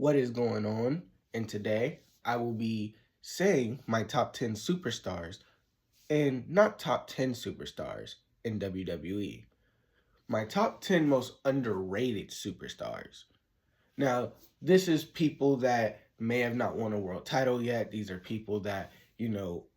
What is going on? And today I will be saying my top 10 superstars and not top 10 superstars in WWE. My top 10 most underrated superstars. Now, this is people that may have not won a world title yet. These are people that,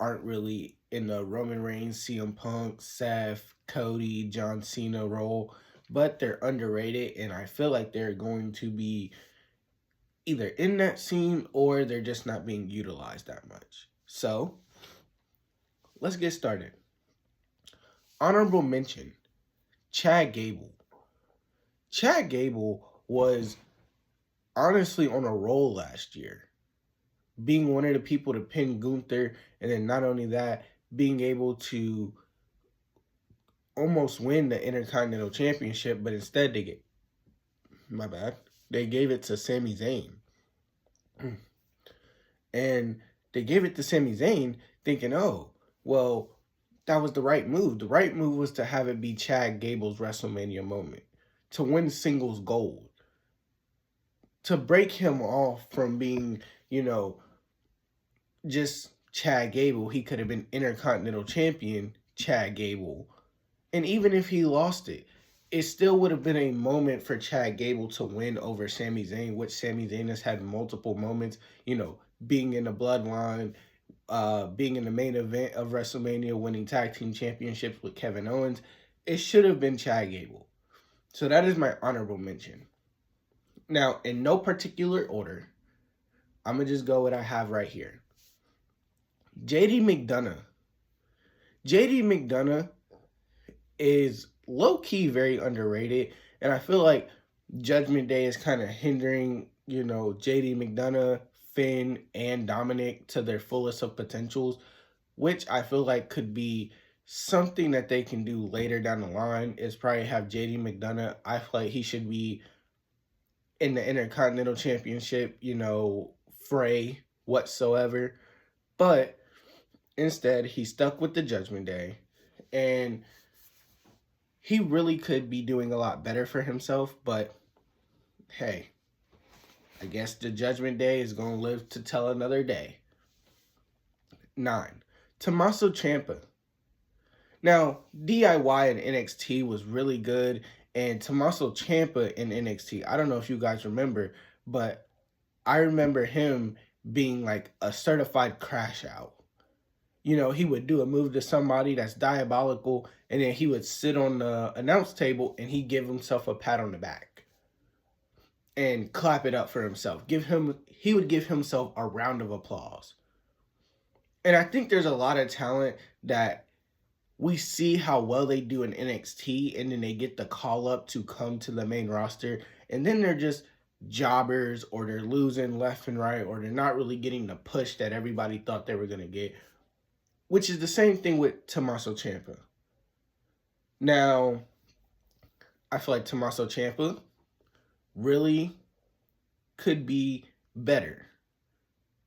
aren't really in the Roman Reigns, CM Punk, Seth, Cody, John Cena role, but they're underrated and I feel like they're going to be either in that scene or they're just not being utilized that much. So, let's get started. Honorable mention, Chad Gable. Chad Gable was honestly on a roll last year, being one of the people to pin Gunther, and then not only that, being able to almost win the Intercontinental Championship, but instead they gave it to Sami Zayn. And they gave it to Sami Zayn thinking, oh, well, that was the right move. The right move was to have it be Chad Gable's WrestleMania moment, to win singles gold, to break him off from being, just Chad Gable. He could have been Intercontinental Champion Chad Gable. And even if he lost it, it still would have been a moment for Chad Gable to win over Sami Zayn, which Sami Zayn has had multiple moments, being in the bloodline, being in the main event of WrestleMania, winning tag team championships with Kevin Owens. It should have been Chad Gable. So that is my honorable mention. Now, in no particular order, I'm going to just go what I have right here. JD McDonough. JD McDonough is low-key very underrated, and I feel like Judgment Day is kind of hindering, JD McDonough, Finn, and Dominic to their fullest of potentials, which I feel like could be something that they can do later down the line, is probably have JD McDonough. I feel like he should be in the Intercontinental Championship, fray whatsoever, but instead he stuck with the Judgment Day, and he really could be doing a lot better for himself, but hey, I guess the Judgment Day is going to live to tell another day. 9. Tommaso Ciampa. Now, DIY in NXT was really good, and Tommaso Ciampa in NXT, I don't know if you guys remember, but I remember him being like a certified crash out. He would do a move to somebody that's diabolical, and then he would sit on the announce table and he'd give himself a pat on the back and clap it up for himself. He would give himself a round of applause. And I think there's a lot of talent that we see how well they do in NXT, and then they get the call up to come to the main roster, and then they're just jobbers, or they're losing left and right, or they're not really getting the push that everybody thought they were going to get, which is the same thing with Tommaso Ciampa. Now, I feel like Tommaso Ciampa really could be better.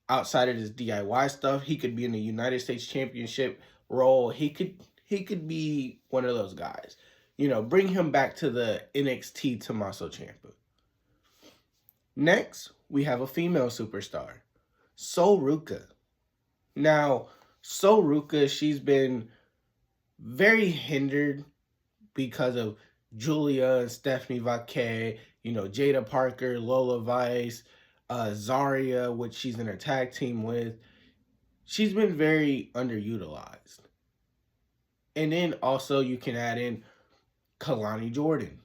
Outside of his DIY stuff, he could be in the United States Championship role. He could be one of those guys. Bring him back to the NXT Tommaso Ciampa. Next, we have a female superstar, Sol Ruca. Now, Sol Ruca, she's been very hindered because of Julia and Stephanie Vaquet, Jada Parker, Lola Vice, Zarya, which she's in a tag team with. She's been very underutilized. And then also you can add in Kalani Jordan.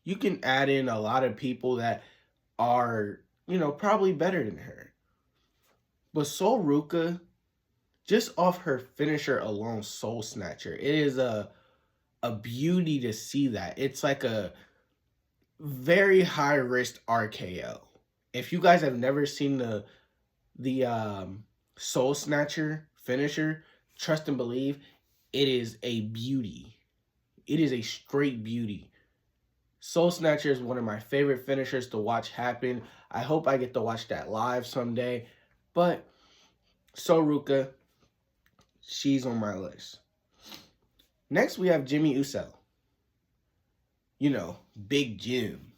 You can add in a lot of people that are, probably better than her. But Sol Ruca, just off her finisher alone, Soul Snatcher, it is a beauty to see that. It's like a very high risk RKO. If you guys have never seen the Soul Snatcher finisher, trust and believe, it is a beauty. It is a straight beauty. Soul Snatcher is one of my favorite finishers to watch happen. I hope I get to watch that live someday. But Sol Ruca, she's on my list. Next, we have Jimmy Uso. Big Jim.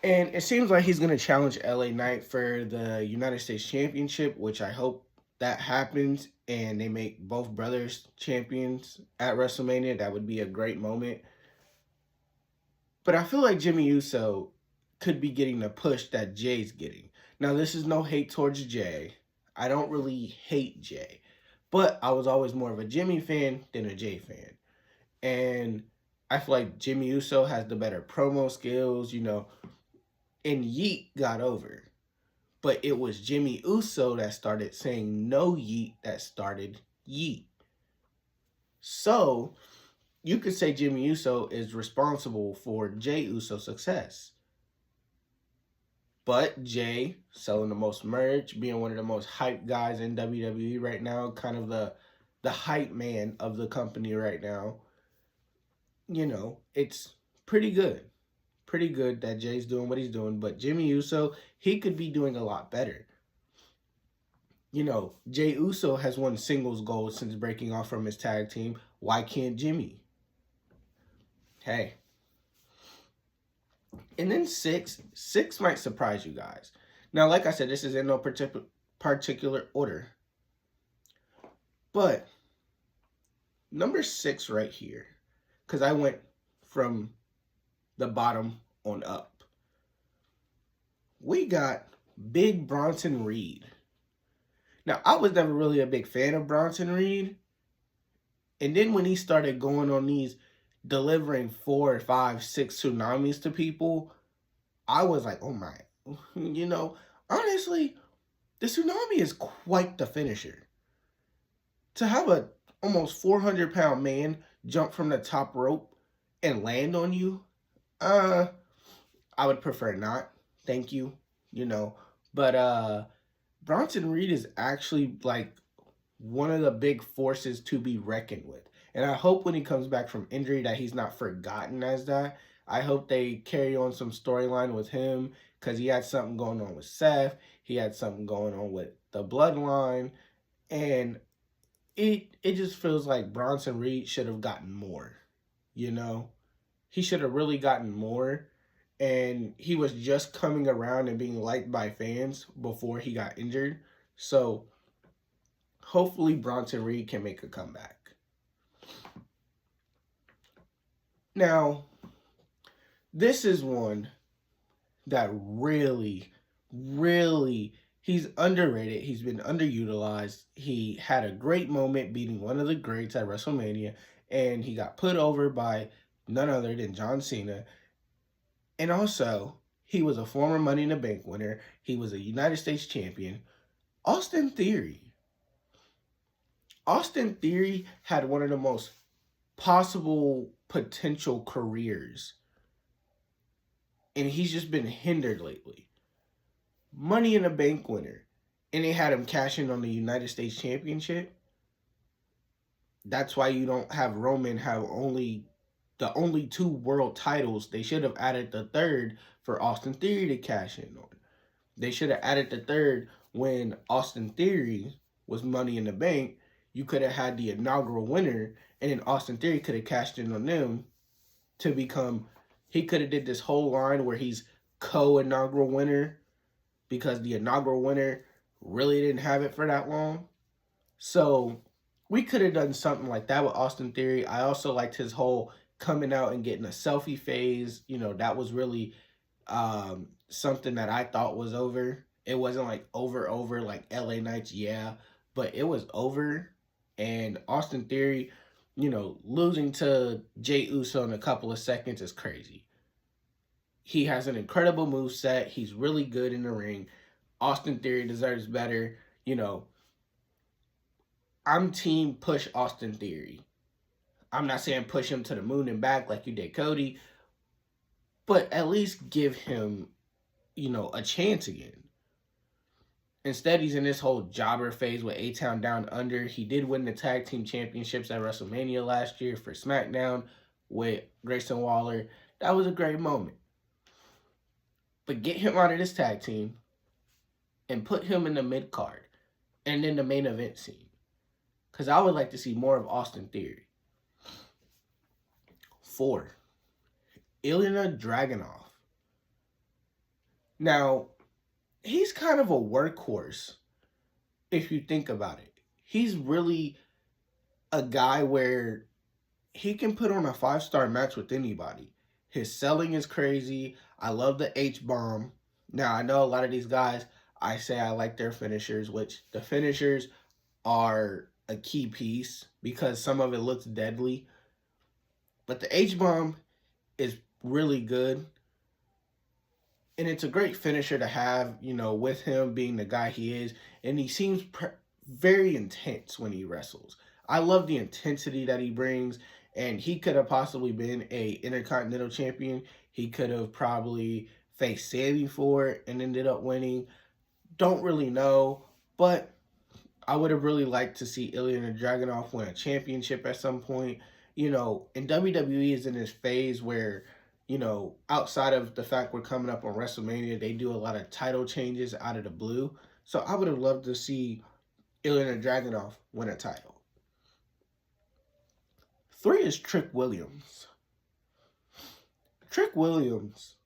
And it seems like he's going to challenge LA Knight for the United States Championship, which I hope that happens and they make both brothers champions at WrestleMania. That would be a great moment. But I feel like Jimmy Uso could be getting the push that Jay's getting. Now, this is no hate towards Jay. I don't really hate Jay. But I was always more of a Jimmy fan than a Jay fan. And I feel like Jimmy Uso has the better promo skills, and Yeet got over. But it was Jimmy Uso that started saying no Yeet that started Yeet. So you could say Jimmy Uso is responsible for Jay Uso's success. But Jay selling the most merch, being one of the most hyped guys in WWE right now, kind of the hype man of the company right now. It's pretty good. Pretty good that Jay's doing what he's doing, but Jimmy Uso, he could be doing a lot better. Jay Uso has won singles gold since breaking off from his tag team. Why can't Jimmy? Hey. And then six might surprise you guys. Now, like I said, this is in no particular order. But number 6 right here, because I went from the bottom on up. We got Big Bronson Reed. Now, I was never really a big fan of Bronson Reed. And then when he started going on these delivering 4, 5, 6 tsunamis to people, I was like, oh my. Honestly, the tsunami is quite the finisher. To have a almost 400-pound man jump from the top rope and land on you, I would prefer not. Thank you. But Bronson Reed is actually like one of the big forces to be reckoned with. And I hope when he comes back from injury that he's not forgotten as that. I hope they carry on some storyline with him because he had something going on with Seth. He had something going on with the bloodline. And it just feels like Bronson Reed should have gotten more. He should have really gotten more. And he was just coming around and being liked by fans before he got injured. So hopefully Bronson Reed can make a comeback. Now, this is one that really, really, he's underrated. He's been underutilized. He had a great moment beating one of the greats at WrestleMania, and he got put over by none other than John Cena. And also, he was a former Money in the Bank winner. He was a United States champion. Austin Theory. Austin Theory had one of the most possible potential careers. And he's just been hindered lately. Money in the Bank winner. And they had him cash in on the United States Championship. That's why you don't have Roman have the only 2 world titles. They should have added the third for Austin Theory to cash in on. They should have added the third when Austin Theory was Money in the Bank. You could have had the inaugural winner, and then Austin Theory could have cashed in on them to become. He could have did this whole line where he's co-inaugural winner because the inaugural winner really didn't have it for that long. So we could have done something like that with Austin Theory. I also liked his whole coming out and getting a selfie phase. That was really something that I thought was over. It wasn't like over like LA Knights, yeah, but it was over. And Austin Theory, losing to Jay Uso in a couple of seconds is crazy. He has an incredible moveset. He's really good in the ring. Austin Theory deserves better. I'm team push Austin Theory. I'm not saying push him to the moon and back like you did Cody, but at least give him, a chance again. Instead, he's in this whole jobber phase with A-Town Down Under. He did win the tag team championships at WrestleMania last year for SmackDown with Grayson Waller. That was a great moment. But get him out of this tag team and put him in the mid-card and then the main event scene. Because I would like to see more of Austin Theory. 4, Ilya Dragunov. Now, he's kind of a workhorse if you think about it. He's really a guy where he can put on a 5-star match with anybody. His selling is crazy. I love the H bomb. Now, I know a lot of these guys, I say I like their finishers, which the finishers are a key piece because some of it looks deadly. But the H bomb is really good. And it's a great finisher to have, with him being the guy he is. And he seems very intense when he wrestles. I love the intensity that he brings. And he could have possibly been a Intercontinental Champion. He could have probably faced Sammy for it and ended up winning. Don't really know. But I would have really liked to see Ilya Dragunov win a championship at some point. And WWE is in this phase where, outside of the fact we're coming up on WrestleMania, they do a lot of title changes out of the blue. So I would have loved to see Ilya Dragunov win a title. 3 is Trick Williams. Trick Williams,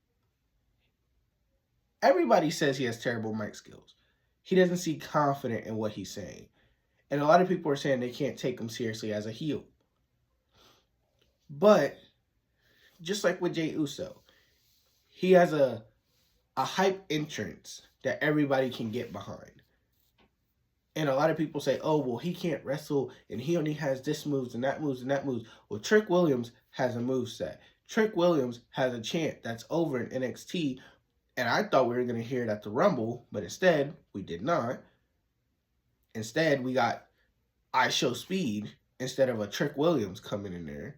everybody says he has terrible mic skills. He doesn't seem confident in what he's saying. And a lot of people are saying they can't take him seriously as a heel. But, just like with Jey Uso, he has a hype entrance that everybody can get behind. And a lot of people say, oh, well, he can't wrestle, and he only has this moves and that moves and that moves. Well, Trick Williams has a move set. Trick Williams has a chant that's over in NXT, and I thought we were going to hear it at the Rumble, but instead, we did not. Instead, we got I Show Speed instead of a Trick Williams coming in there,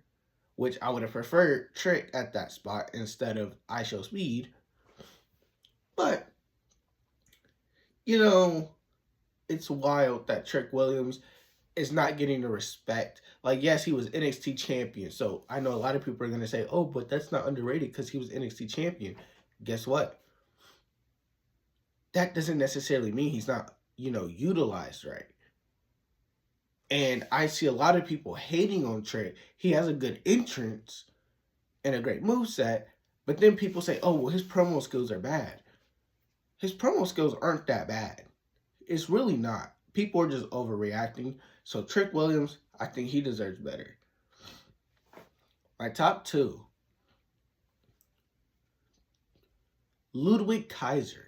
which I would have preferred Trick at that spot instead of I Show Speed. But, it's wild that Trick Williams is not getting the respect. Like, yes, he was NXT champion. So I know a lot of people are going to say, oh, but that's not underrated because he was NXT champion. Guess what? That doesn't necessarily mean he's not, utilized right. And I see a lot of people hating on Trick. He has a good entrance and a great moveset. But then people say, oh, well, his promo skills are bad. His promo skills aren't that bad. It's really not. People are just overreacting. So Trick Williams, I think he deserves better. My top 2. Ludwig Kaiser.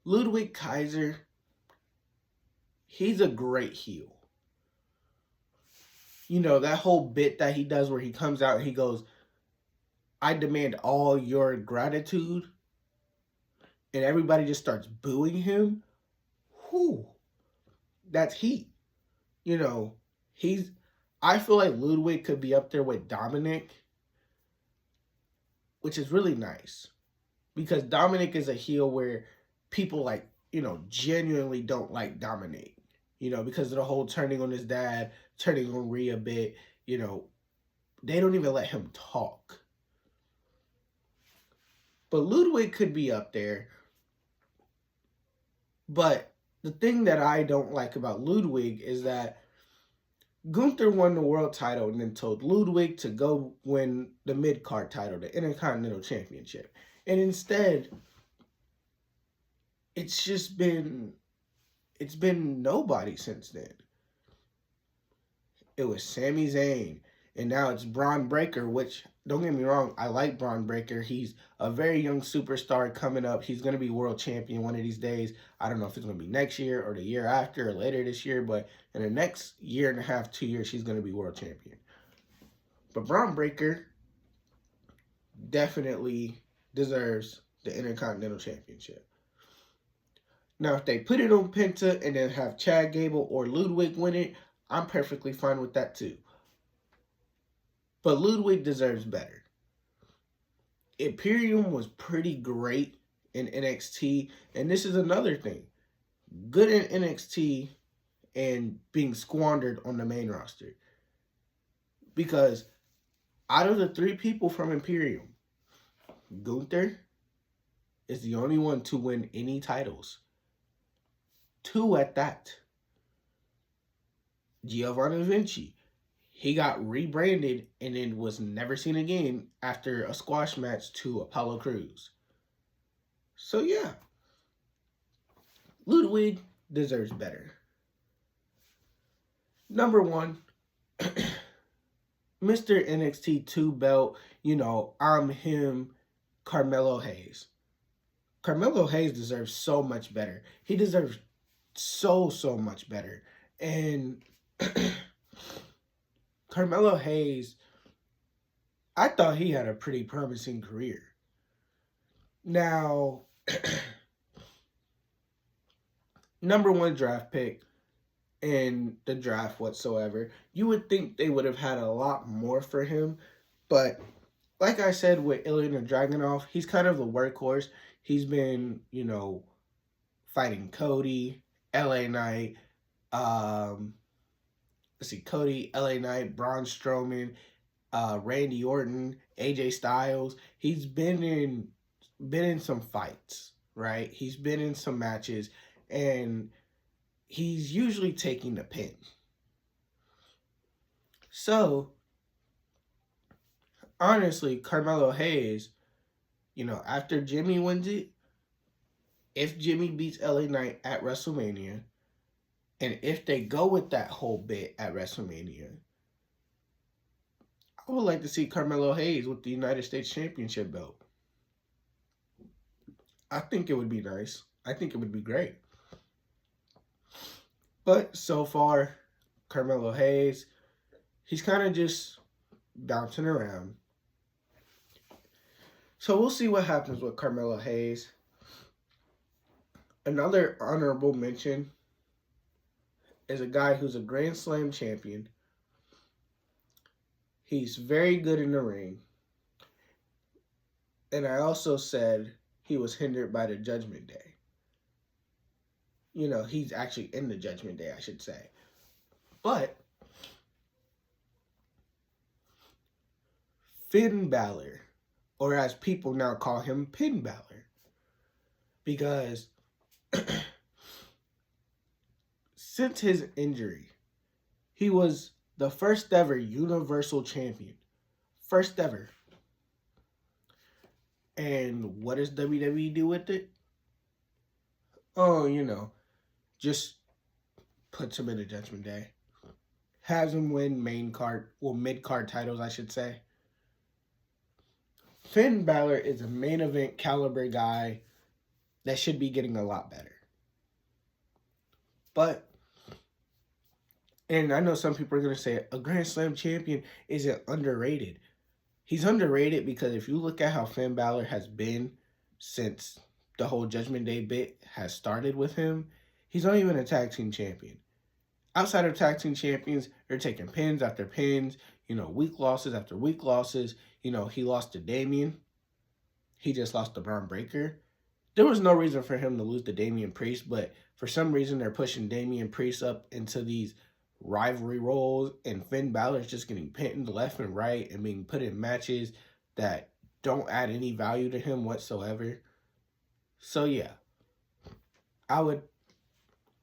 Ludwig Kaiser, he's a great heel. That whole bit that he does where he comes out and he goes, I demand all your gratitude. And everybody just starts booing him. Whew. That's heat. I feel like Ludwig could be up there with Dominic, which is really nice. Because Dominic is a heel where people genuinely don't like Dominic. Because of the whole turning on his dad, turning on Rhea a bit, they don't even let him talk. But Ludwig could be up there. But the thing that I don't like about Ludwig is that Gunther won the world title and then told Ludwig to go win the mid-card title, the Intercontinental Championship. And instead, it's been nobody since then. It was Sami Zayn, and now it's Bron Breakker, which, don't get me wrong, I like Bron Breakker. He's a very young superstar coming up. He's going to be world champion one of these days. I don't know if it's going to be next year or the year after or later this year, but in the next year and a half, 2 years, he's going to be world champion. But Bron Breakker definitely deserves the Intercontinental Championship. Now, if they put it on Penta and then have Chad Gable or Ludwig win it, I'm perfectly fine with that too. But Ludwig deserves better. Imperium was pretty great in NXT, and this is another thing. Good in NXT and being squandered on the main roster. Because out of the 3 people from Imperium, Gunther is the only one to win any titles. 2 at that. Giovanni Vinci, he got rebranded and then was never seen again after a squash match to Apollo Crews. So yeah, Ludwig deserves better. Number one, Mr. NXT 2 belt, I'm him, Carmelo Hayes. Carmelo Hayes deserves so much better. He deserves so much better. And Carmelo Hayes, I thought he had a pretty promising career. Now, number one draft pick in the draft whatsoever, you would think they would have had a lot more for him. But like I said with Ilya Dragunov, he's kind of the workhorse. He's been, fighting Cody, LA Knight, Cody, LA Knight, Braun Strowman, Randy Orton, AJ Styles. He's been in some fights, right? He's been in some matches, and he's usually taking the pin. So, honestly, Carmelo Hayes, after Jimmy wins it, if Jimmy beats LA Knight at WrestleMania, and if they go with that whole bit at WrestleMania, I would like to see Carmelo Hayes with the United States Championship belt. I think it would be nice. I think it would be great. But so far, Carmelo Hayes, he's kind of just bouncing around. So we'll see what happens with Carmelo Hayes. Another honorable mention is a guy who's a Grand Slam champion. He's very good in the ring. And I also said he was hindered by the Judgment Day. He's actually in the Judgment Day, I should say. But Finn Balor, or as people now call him, Pin Balor, because since his injury, he was the first ever Universal Champion. First ever. And what does WWE do with it? Oh, just puts him in the Judgment Day. Has him win mid-card titles, I should say. Finn Balor is a main event caliber guy that should be getting a lot better. And I know some people are going to say a Grand Slam champion isn't underrated. He's underrated because if you look at how Finn Balor has been since the whole Judgment Day bit has started with him, he's not even a tag team champion. Outside of tag team champions, they're taking pins after pins, weak losses after weak losses. He lost to Damian. He just lost to Braun Breaker. There was no reason for him to lose to Damian Priest, but for some reason they're pushing Damian Priest up into these rivalry roles, and Finn Balor's just getting pinned left and right and being put in matches that don't add any value to him whatsoever. So yeah, I would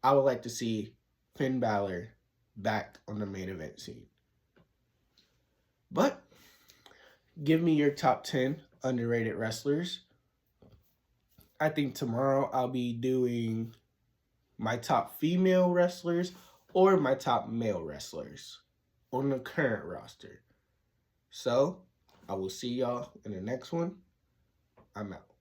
like to see Finn Balor back on the main event scene. But give me your top 10 underrated wrestlers. I think tomorrow I'll be doing my top female wrestlers or my top male wrestlers on the current roster. So, I will see y'all in the next one. I'm out.